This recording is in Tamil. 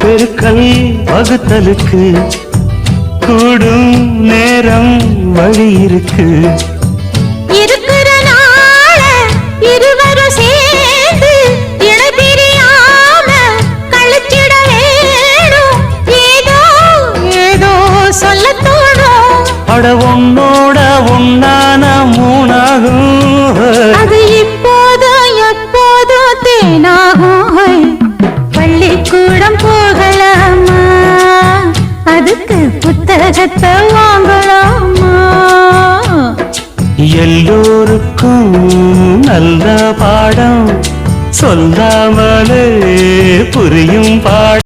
பெருக்கல் வகுத்தலுக்கு கூடும் நேரம் வழி இருக்கு. இருக்கிற நாள இருவரும் சேர்ந்து இடைபிரியாம கழிச்சிட வேணும். ஏதோ ஏதோ சொல்ல தோணும். அட உன்னோட உன்னான மூணாகும். அது இப்போதும் எப்போதும் தேனாகும். பள்ளிக்கூடம் போகலாமா, அதுக்கு புத்தகத்தை வாங்கலாமா? எல்லோருக்கும் நல்ல பாடம் சொல்லாமலே புரியும் பாடம்.